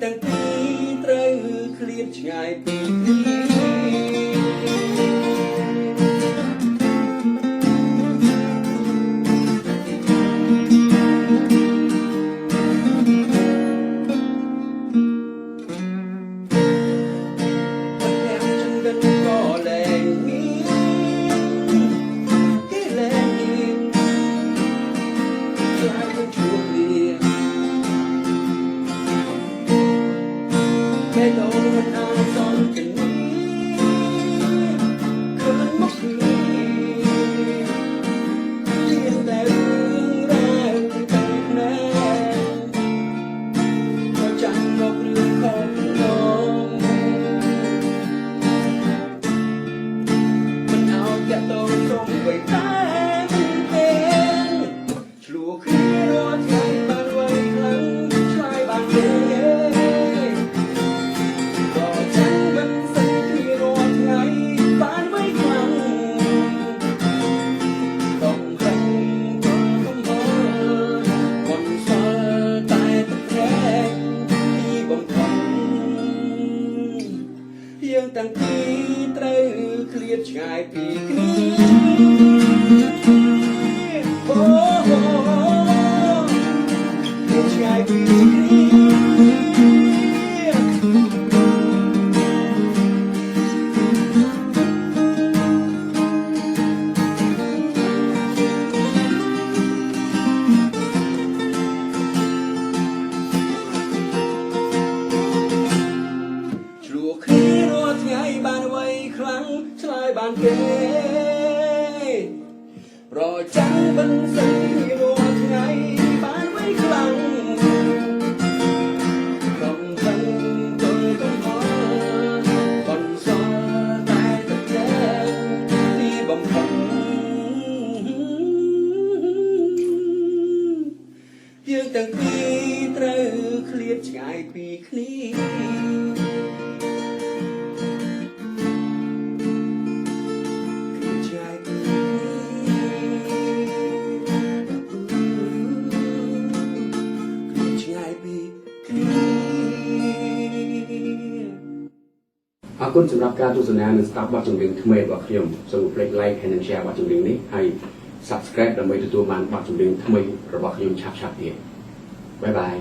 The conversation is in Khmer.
តាំងពីត្រូវឃ្លាតឆ្ងាយពីគ្នាไม่โดนอาสอนกันคืนเมื่อคืนเพียงแต่เรื่องแรกกันแน่ก็จำบอกเรื่องของน้องมันเอาแต่ตรงตรงไปแต่เป็นฉลัวขี้รอดใจบางไว้ครั้งชายบางเดีตั้งពីត្រូវឃ្លាតឆ្ងាយពីគ្នាអូឃ្លាតឆ្ងាយពីគ្នាបានไว้ครั้งឆ្លើយបានគេរចាំមិនសិនរាល់ថ្ងៃបានไว้ครั้งកំផឹងទល់កំហល់បន្សល់តែទឹកភ្លើងទីបំផុតយើងទាំងពីរត្រូវឃ្លាតឆ្ងាយពីគ្នាអរគុណសម្រាប់ការទស្សនានិងស្ដាប់បទចម្រៀងថ្មីរបស់ខ្ញុំសូម like and share បទចម្រៀងនេះហើយ subscribe ដើម្បីទទួលបានបទចម្រៀងថ្មីរបស់ខ្ញុំឆាប់ៗទៀតបាយបាយ